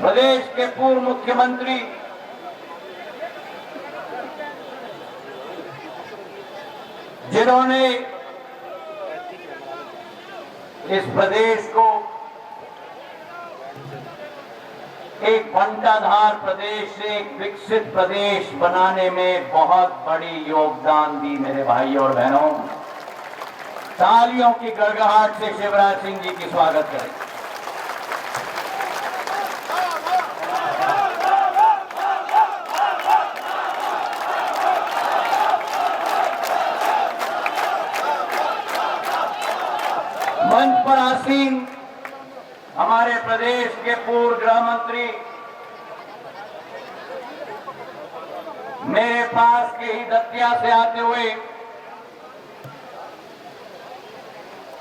प्रदेश के पूर्व मुख्यमंत्री जिन्होंने इस प्रदेश को एक घंटाधार प्रदेश से एक विकसित प्रदेश बनाने में बहुत बड़ी योगदान दी। मेरे भाई और बहनों, तालियों की गड़गड़ाहट से शिवराज सिंह जी की स्वागत करें। मंच पर आसीन हमारे प्रदेश के पूर्व गृह मंत्री, मेरे पास के ही दतिया से आते हुए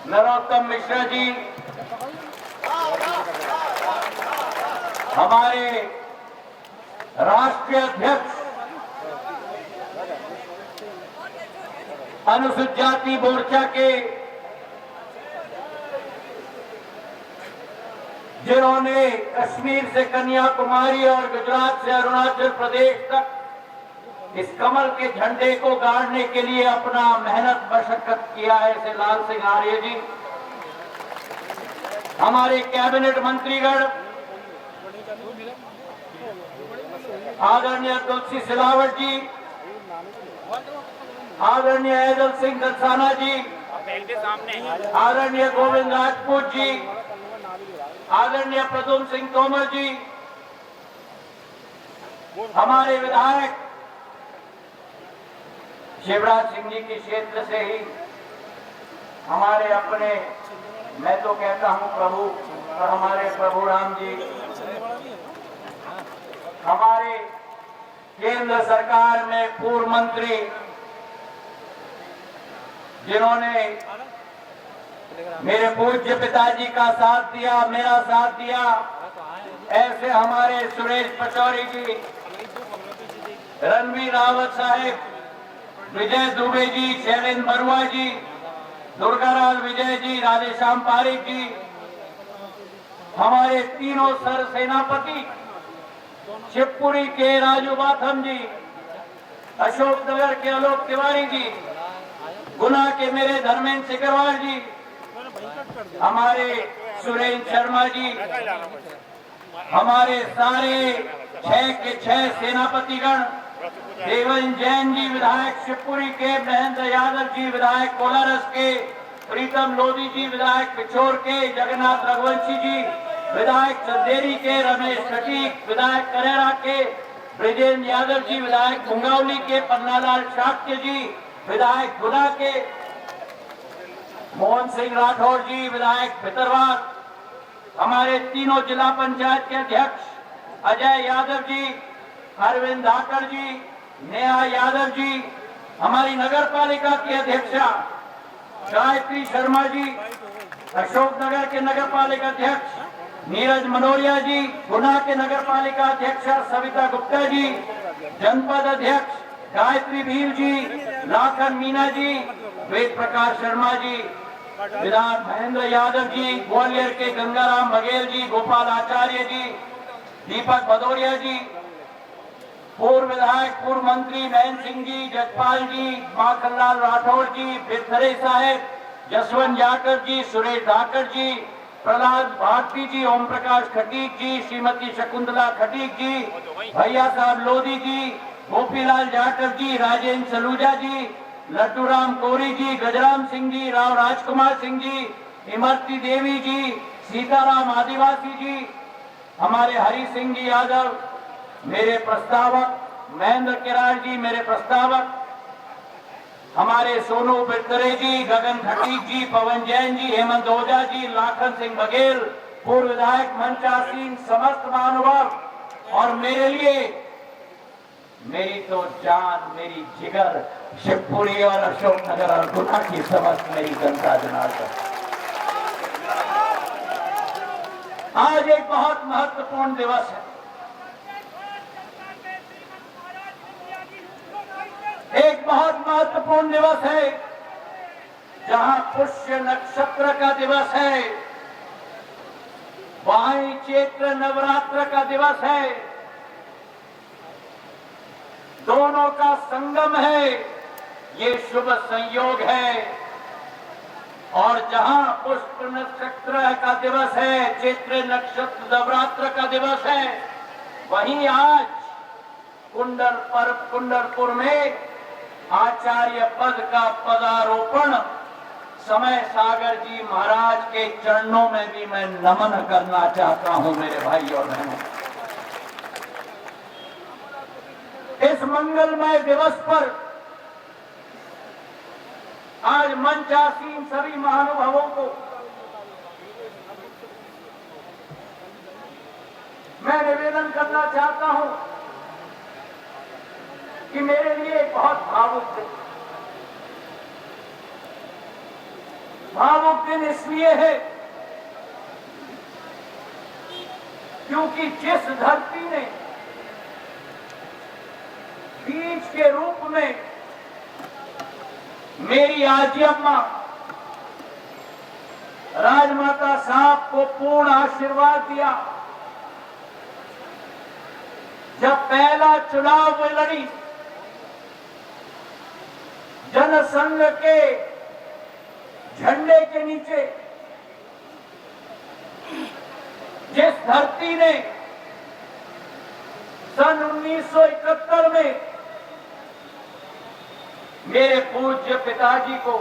नरोत्तम मिश्रा जी, हमारे राष्ट्रीय अध्यक्ष अनुसूचित जाति मोर्चा के, जिन्होंने कश्मीर से कन्याकुमारी और गुजरात से अरुणाचल प्रदेश तक इस कमल के झंडे को गाड़ने के लिए अपना मेहनत मशक्कत किया है, ऐसे लाल सिंह आर्य जी, हमारे कैबिनेट मंत्रीगण आदरणीय तुलसी सिलावट जी, आदरणीय ऐदल सिंह दलसाना जी, आदरणीय गोविंद राजपूत जी, आदरणीय प्रद्युम्न सिंह तोमर जी, हमारे विधायक शिवराज सिंह जी के क्षेत्र से ही हमारे अपने, मैं तो कहता हूं प्रभु, और हमारे प्रभु राम जी, हमारे केंद्र सरकार में पूर्व मंत्री जिन्होंने मेरे पूज्य पिताजी का साथ दिया, मेरा साथ दिया, ऐसे हमारे सुरेश पचौरी जी, रणवीर रावत साहेब, विजय दुबे जी, शैलेंद्र बरुआ जी, दुर्गाराज विजय जी, राधेश्याम पारिक जी, हमारे तीनों सर सेनापति, शिवपुरी के राजू बाथम जी, अशोकनगर के आलोक तिवारी जी, गुना के मेरे धर्मेंद्र सिकरवार जी, हमारे सुरेंद्र शर्मा जी, हमारे सारे 6 के 6 सेनापतिगण, देवन जैन जी विधायक शिवपुरी के, महेंद्र यादव जी विधायक कोलारस के, प्रीतम लोधी जी विधायक पिछोर के, जगन्नाथ रघुवंशी जी विधायक चंदेरी के, रमेश खटीक विधायक करेरा के, ब्रिजेंद्र यादव जी विधायक मुंगावली के, पन्नालाल शाक्य जी विधायक गुना के, मोहन सिंह राठौर जी विधायक भितरवार, हमारे तीनों जिला पंचायत के अध्यक्ष अजय यादव जी, अरविंद धाकड़ जी, नेहा यादव जी, हमारी नगर पालिका की अध्यक्षा गायत्री शर्मा जी, अशोकनगर के नगर पालिका अध्यक्ष नीरज मनोरिया जी, गुना के नगर पालिका अध्यक्षा सविता गुप्ता जी, जनपद अध्यक्ष गायत्री भील जी, लाखन मीना जी, वेद प्रकाश शर्मा जी, विधान महेंद्र यादव जी, ग्वालियर के गंगाराम बघेल जी, गोपाल आचार्य जी, दीपक भदौरिया जी, पूर्व विधायक पूर्व मंत्री महेंद्र सिंह जी, जगपाल जी, माखनलाल राठौर जी, बिरथरे साहेब, जसवंत जाकर जी, सुरेश धाकड़ जी, प्रहलाद भारती जी, ओम प्रकाश खटीक जी, श्रीमती शकुंतला खटीक जी, भैया साहब लोधी जी, गोपीलाल जाटव जी, राजेंद्र सलूजा जी, लड्डूराम कोरी जी, गजराम सिंह जी, राव राजकुमार सिंह जी, इमरती देवी जी, सीताराम आदिवासी जी, हमारे हरि सिंह जी यादव, मेरे प्रस्तावक महेंद्र किरार जी, मेरे प्रस्तावक हमारे सोनू बिरतरे जी, गगन खटीक जी, पवन जैन जी, हेमंत ओझा जी, लाखन सिंह बघेल, पूर्व विधायक मंचासीन, समस्त महानुभाव, और मेरे लिए मेरी तो जान, मेरी जिगर शिवपुरी और अशोकनगर और गुना की समस्त मेरी जनता जनार्दन, आज एक बहुत महत्वपूर्ण दिवस है, एक बहुत महत्वपूर्ण दिवस है, जहां पुष्य नक्षत्र का दिवस है, वहीं चैत्र नवरात्र का दिवस दोनों का संगम है, ये शुभ संयोग है। और जहां पुष्प नक्षत्र का दिवस है, चैत्र नक्षत्र नवरात्र का दिवस है, वहीं आज कुंडलपुर में आचार्य पद का पदारोपण समय सागर जी महाराज के चरणों में भी मैं नमन करना चाहता हूं मेरे भाई और बहनों। इस मंगलमय दिवस पर आज मंचासीन सभी महानुभावों को मैं निवेदन करना चाहता हूं कि मेरे लिए बहुत भावुक दिन इसलिए है क्योंकि जिस धरती ने बीज के रूप में मेरी आजी अम्मा राजमाता साहब को पूर्ण आशीर्वाद दिया, जब पहला चुनाव में लड़ी, जनसंघ के झंडे के नीचे जिस धरती ने सन 1971 में मेरे पूज्य पिताजी को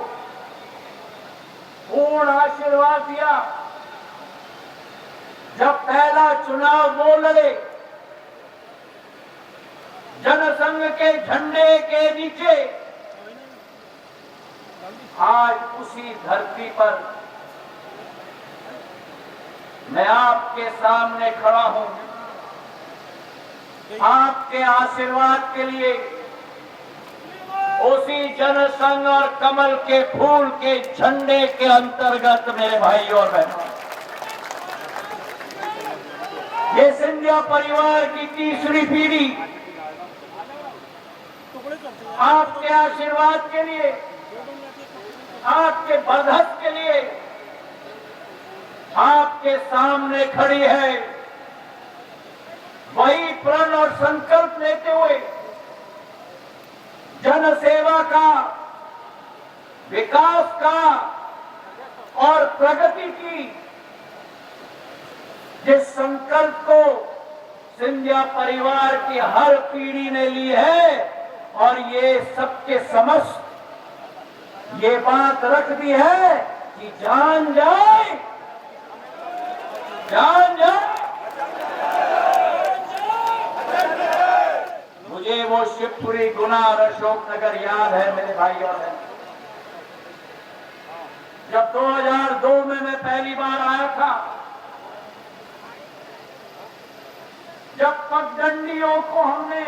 पूर्ण आशीर्वाद दिया, जब पहला चुनाव वो लड़े, जनसंघ के झंडे के नीचे, आज उसी धरती पर मैं आपके सामने खड़ा हूं, आपके आशीर्वाद के लिए, उसी जनसंघ और कमल के फूल के झंडे के अंतर्गत मेरे भाई और बहनों, ये सिंधिया परिवार की तीसरी पीढ़ी आपके आशीर्वाद के लिए, आपके बरगद के लिए आपके सामने खड़ी है। वही प्रण और संकल्प लेते हुए जनसेवा का, विकास का और प्रगति की जिस संकल्प को सिंधिया परिवार की हर पीढ़ी ने ली है और ये सबके समस्त ये बात रख दी है कि जान जाए, जान जाए। मुझे वो शिवपुरी, गुना और अशोकनगर याद है मेरे भाई और बहन। जब 2002 में मैं पहली बार आया था, जब पगडंडियों को हमने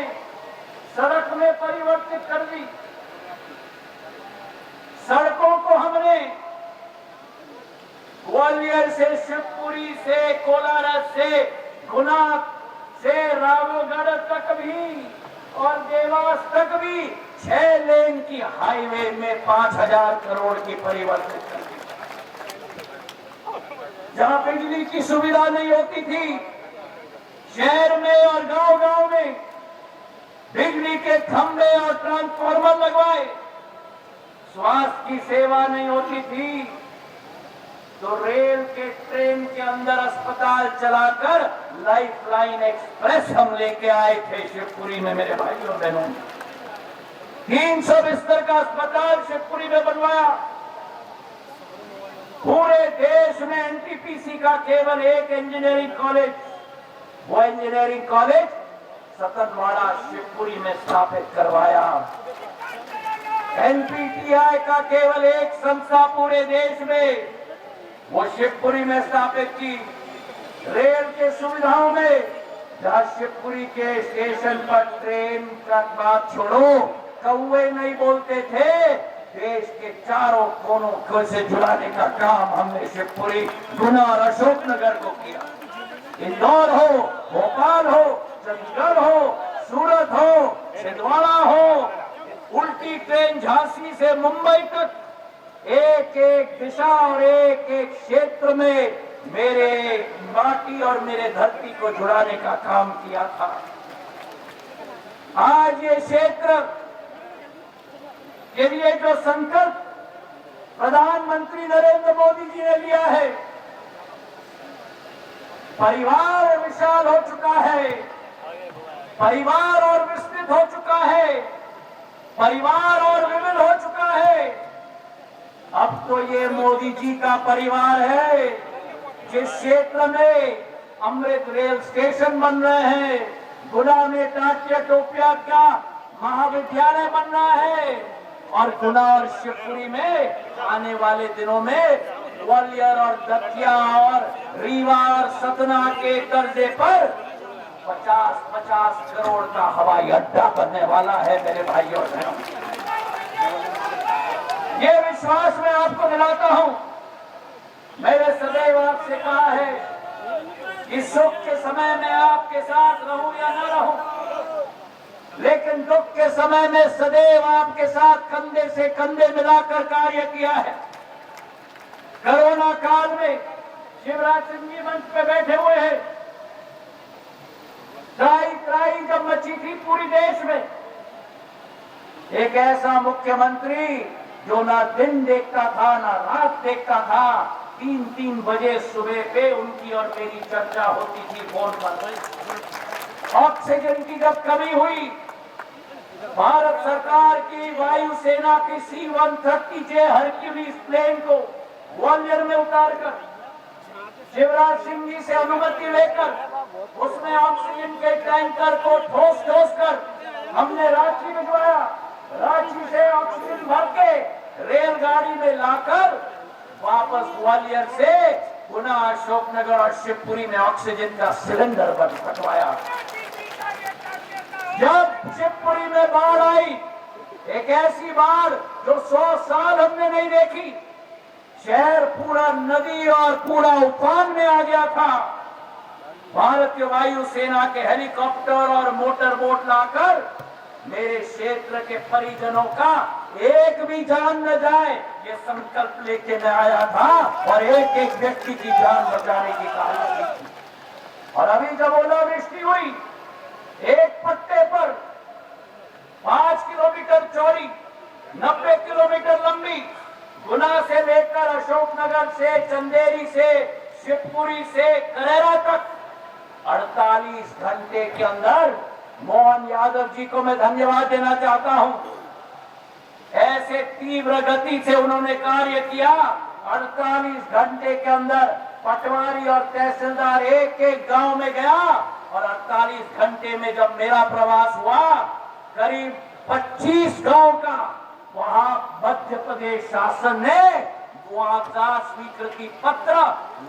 सड़क में परिवर्तित कर दी, सड़कों को हमने ग्वालियर से, शिवपुरी से, कोलारस से, गुना से रावगढ़ तक भी और देवास तक भी 6 लेन की हाईवे में 5,000 करोड़ की परिवर्तित कर दी। जहां बिजली की सुविधा नहीं होती थी, शहर में और गांव-गांव में बिजली के खंभे और ट्रांसफार्मर लगवाए। स्वास्थ्य की सेवा नहीं होती थी तो रेल के ट्रेन के अंदर अस्पताल चलाकर लाइफलाइन एक्सप्रेस हम लेके आए थे शिवपुरी में मेरे भाई और बहनों। 300 बिस्तर का अस्पताल शिवपुरी में बनवाया। पूरे देश में एनटीपीसी का केवल एक इंजीनियरिंग कॉलेज, वो इंजीनियरिंग कॉलेज सतनवाड़ा शिवपुरी में स्थापित करवाया। एनपीटीआई का केवल एक संस्था पूरे देश में, वो शिवपुरी में स्थापित की। रेल के सुविधाओं में जहां शिवपुरी के स्टेशन पर ट्रेन का बात छोड़ो, कौवे नहीं बोलते थे, देश के चारों कोनों को से जुड़ाने का काम हमने शिवपुरी, गुना और अशोकनगर को किया। इंदौर हो, भोपाल हो, चंडीगढ़ हो, सूरत हो, छिंदवाड़ा हो, उल्टी ट्रेन झांसी से मुंबई तक एक एक दिशा और एक एक क्षेत्र में मेरे माटी और मेरे धरती को जुड़ाने का काम किया था। आज ये क्षेत्र के लिए जो संकल्प प्रधानमंत्री नरेंद्र मोदी जी ने लिया है, परिवार विशाल हो चुका है, परिवार और विस्तृत हो चुका है, परिवार और विविध हो चुका है। अब तो ये मोदी जी का परिवार है। जिस क्षेत्र में अमृत रेल स्टेशन बन रहे हैं, गुना में टाटिया टोपिया का महाविद्यालय बन रहा है, और गुना और शिवपुरी में आने वाले दिनों में ग्वालियर और दतिया और रीवा और सतना के कर्जे पर 50-50 करोड़ का हवाई अड्डा बनने वाला है मेरे भाइयों और बहनों। ये विश्वास मैं आपको दिलाता हूं। मैंने सदैव आपसे कहा है कि सुख के समय में आपके साथ रहूं या न रहूं, लेकिन दुख के समय में सदैव आपके साथ कंधे से कंधे मिलाकर कार्य किया है। कोरोना काल में शिवराज सिंह जी मंच पे बैठे हुए हैं। त्राही जब मची थी पूरी देश में, एक ऐसा मुख्यमंत्री जो ना दिन देखता था ना रात देखता था, 3-3 बजे सुबह पे उनकी और मेरी चर्चा होती थी फोन पर। ऑक्सीजन की जब कमी हुई, भारत सरकार की वायुसेना की C-130J हरक्यूलिस प्लेन को ग्वालियर में उतारकर शिवराज सिंह जी से अनुमति लेकर उसमें ऑक्सीजन के टैंकर को ठोस कर हमने रांची भिजवाया। रांची से ऑक्सीजन भर के रेलगाड़ी में लाकर वापस ग्वालियर से गुना, अशोकनगर और शिवपुरी में ऑक्सीजन का सिलेंडर बटवाया। जब शिवपुरी में बाढ़ आई, एक ऐसी बाढ़ जो 100 साल हमने नहीं देखी, शहर पूरा नदी और पूरा उफान में आ गया था। भारतीय वायुसेना के हेलीकॉप्टर और मोटर बोट लाकर मेरे क्षेत्र के परिजनों का एक भी जान न जाए, ये संकल्प लेके मैं आया था और एक एक व्यक्ति की जान बचाने की कामना की। और अभी जब ओलावृष्टि हुई, एक पट्टे पर 5 किलोमीटर चौड़ी, 90 किलोमीटर लंबी, गुना से लेकर अशोकनगर से, चंदेरी से, शिवपुरी से करेरा तक 48 घंटे के अंदर, मोहन यादव जी को मैं धन्यवाद देना चाहता हूं। ऐसे तीव्र गति से उन्होंने कार्य किया। 48 घंटे के अंदर पटवारी और तहसीलदार एक एक गांव में गया, और 48 घंटे में जब मेरा प्रवास हुआ, करीब 25 गांव का वहां मध्य प्रदेश शासन ने मुआवजा स्वीकृति पत्र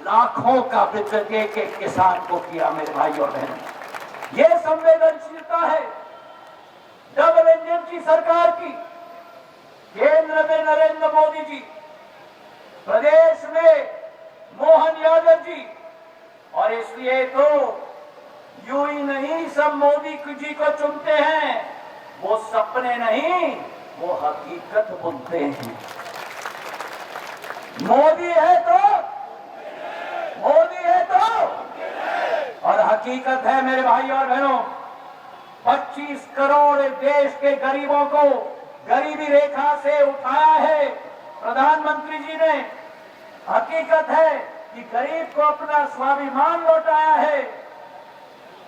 लाखों का वितरण एक किसान को किया। मेरे भाई और बहनों, ये संवेदनशीलता है डबल इंजन की सरकार की। केंद्र में नरेंद्र मोदी जी, प्रदेश में मोहन यादव जी, और इसलिए तो यूं ही नहीं सब मोदी जी को चुनते हैं, वो सपने नहीं, वो हकीकत बोलते हैं। मोदी है तो और हकीकत है मेरे भाई और बहनों। 25 करोड़ देश के गरीबों को गरीबी रेखा से उठाया है प्रधानमंत्री जी ने। हकीकत है कि गरीब को अपना स्वाभिमान लौटाया है।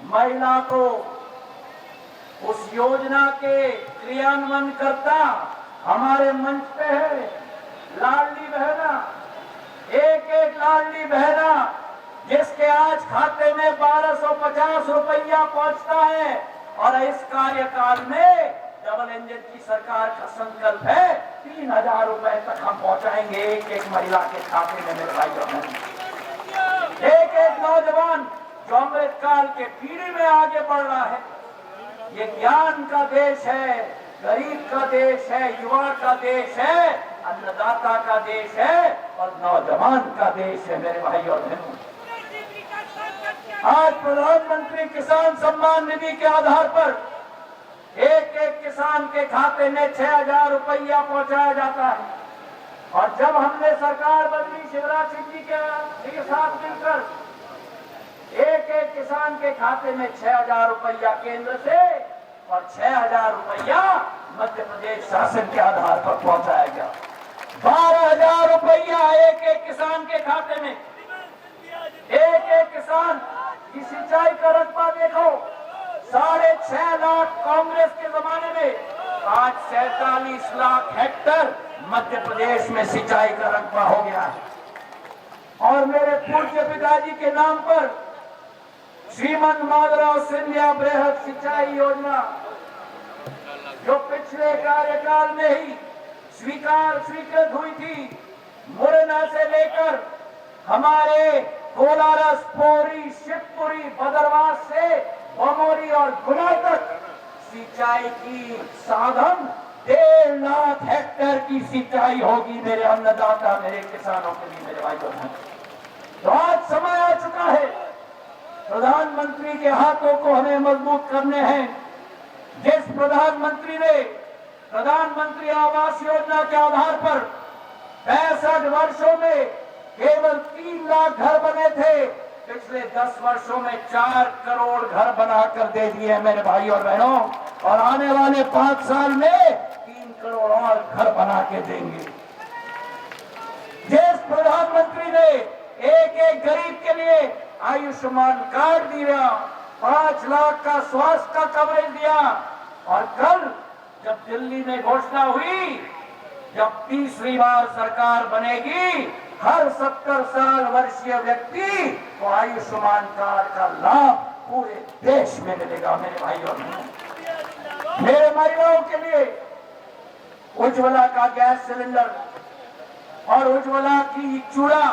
महिला को उस योजना के क्रियान्वयन करता हमारे मंच पे है। लाडली बहना, एक एक लाडली बहना जिसके आज खाते में 1250 रुपया पहुंचता है, और इस कार्यकाल में डबल इंजन की सरकार का संकल्प है 3000 रुपए तक हम पहुंचाएंगे एक एक महिला के खाते में। मेरे भाई बहन, एक एक नौजवान जो अमृत काल के पीढ़ी में आगे बढ़ रहा है। ये ज्ञान का देश है, गरीब का देश है, युवा का देश है, अन्नदाता का देश है और नौजवान का देश है। मेरे भाई और बहनों, आज प्रधानमंत्री किसान सम्मान निधि के आधार पर एक एक किसान के खाते में 6000 रुपया पहुंचाया जाता है। और जब हमने सरकार बदली शिवराज सिंह जी के साथ मिलकर एक एक किसान के खाते में 6000 रुपया केंद्र से और 6,000 रुपया मध्य प्रदेश शासन के आधार पर पहुंचाया गया। 12,000 रुपया एक एक किसान के खाते में। एक एक किसान की सिंचाई का रकबा देखो, 6.5 लाख कांग्रेस के जमाने में, आज 47 लाख हेक्टर मध्य प्रदेश में सिंचाई का रकबा हो गया है। और मेरे पूज्य पिताजी के नाम पर श्रीमंत माधवराव सिंधिया बृहद सिंचाई योजना, जो पिछले कार्यकाल में ही स्वीकृत हुई थी, मुरैना से लेकर हमारे कोलारस, पोरी, शिवपुरी, भद्रवाह से बमोरी और गुना तक सिंचाई की साधन 1.5 लाख हेक्टेयर की सिंचाई होगी मेरे अन्नदाता, मेरे किसानों के लिए, मेरे भाई बहनों। तो आज समय आ चुका है, प्रधानमंत्री के हाथों को हमें मजबूत करने हैं। जिस प्रधानमंत्री ने प्रधानमंत्री आवास योजना के आधार पर 65 वर्षों में केवल 3 लाख घर बने थे, पिछले 10 वर्षों में 4 करोड़ घर बनाकर दे दिए मेरे भाई और बहनों, और आने वाले 5 साल में 3 करोड़ और घर बना के देंगे। जिस प्रधानमंत्री ने एक एक गरीब के लिए आयुष्मान कार्ड दिया, 5 लाख का स्वास्थ्य का कवरेज दिया, और कल जब दिल्ली में घोषणा हुई, जब तीसरी बार सरकार बनेगी, हर 70 साल वर्षीय व्यक्ति को आयुष्मान कार्ड का लाभ पूरे देश में मिलेगा मेरे भाई और बहनों। मेरे महिलाओं के लिए उज्ज्वला का गैस सिलेंडर और उज्ज्वला की चूड़ा,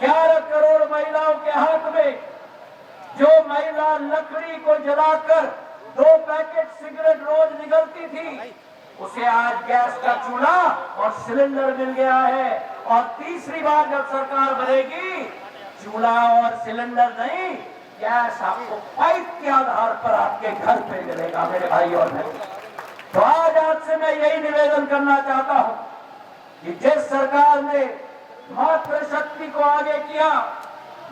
11 करोड़ महिलाओं के हाथ में। जो महिला लकड़ी को जलाकर 2 पैकेट सिगरेट रोज निगलती थी, उसे आज गैस का चूल्हा और सिलेंडर मिल गया है। और तीसरी बार जब सरकार बनेगी, चूल्हा और सिलेंडर नहीं, गैस आपको पाइप के आधार पर आपके घर पे मिलेगा मेरे भाई और बहन। तो आज आपसे मैं यही निवेदन करना चाहता हूं कि जिस सरकार ने मातृशक्ति को आगे किया,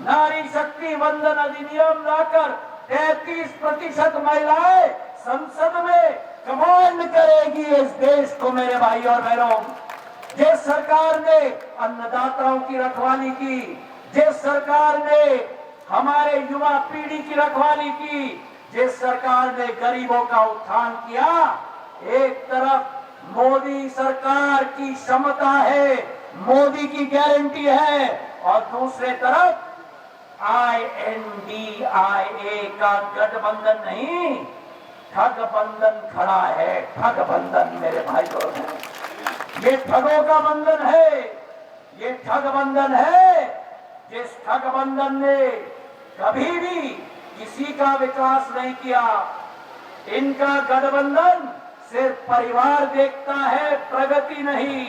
नारी शक्ति वंदन अधिनियम लाकर 33% महिलाएं संसद में कमांड करेगी इस देश को मेरे भाई और बहनों। जिस सरकार ने अन्नदाताओं की रखवाली की, जिस सरकार ने हमारे युवा पीढ़ी की रखवाली की, जिस सरकार ने गरीबों का उत्थान किया, एक तरफ मोदी सरकार की क्षमता है, मोदी की गारंटी है, और दूसरे तरफ INDIA का गठबंधन नहीं, ठगबंधन खड़ा है। ठगबंधन मेरे भाई और बहनों, ये ठगों का बंधन है, ये ठगबंधन है। जिस ठगबंधन ने कभी भी किसी का विकास नहीं किया। इनका गठबंधन सिर्फ परिवार देखता है, प्रगति नहीं।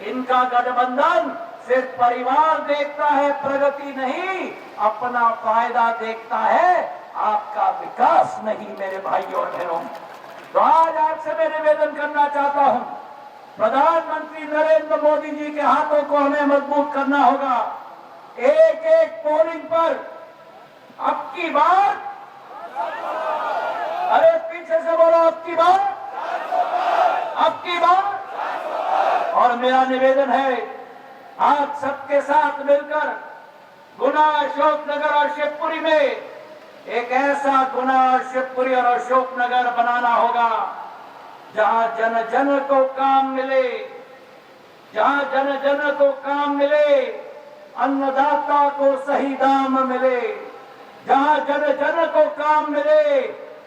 इनका गठबंधन सिर्फ परिवार देखता है, प्रगति नहीं, अपना फायदा देखता है, आपका विकास नहीं मेरे भाई और बहनों। तो आज आपसे मैं निवेदन करना चाहता हूं, प्रधानमंत्री नरेंद्र मोदी जी के हाथों को हमें मजबूत करना होगा। एक एक पोलिंग पर अब की बार, अरे पीछे से बोलो, अब की बार, अब की बार। और मेरा निवेदन है, आज सबके साथ मिलकर गुना, अशोकनगर और शिवपुरी में एक ऐसा गुना, शिवपुरी और अशोकनगर बनाना होगा जहां जन जन को काम मिले, जहां जन जन को काम मिले, अन्नदाता को सही दाम मिले, जहां जन जन को काम मिले,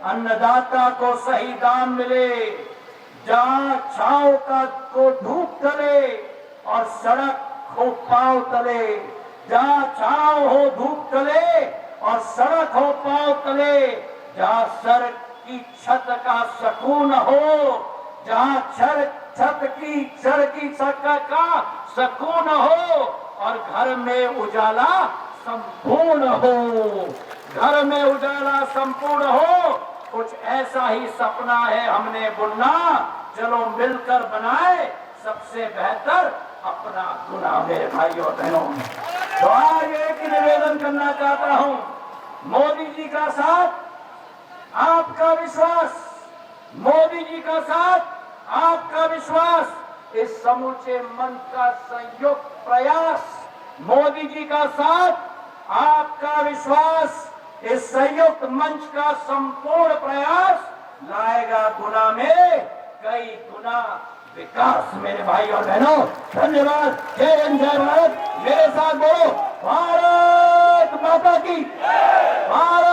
अन्नदाता को सही दाम मिले, जहां छांव का को धूप तले और सड़क हो पांव तले, जहां छांव हो धूप तले और सड़क हो पांव तले, जहां सड़क की छत का सुकून हो, जहां छत की सड़क का सुकून हो, और घर में उजाला संपूर्ण हो, घर में उजाला संपूर्ण हो। कुछ ऐसा ही सपना है हमने बुनना, चलो मिलकर बनाए सबसे बेहतर अपना गुना मेरे भाई और बहनों। तो आज एक निवेदन करना चाहता हूं, मोदी जी का साथ, आपका विश्वास, मोदी जी का साथ, आपका विश्वास, इस समूचे मंच का संयुक्त प्रयास, मोदी जी का साथ, आपका विश्वास, इस संयुक्त मंच का संपूर्ण प्रयास लाएगा गुना में कई गुना विकास। मेरे भाई और बहनों, धन्यवाद। जय हिंद, जय भारत। मेरे साथ बोलो, भारत माता की, भारत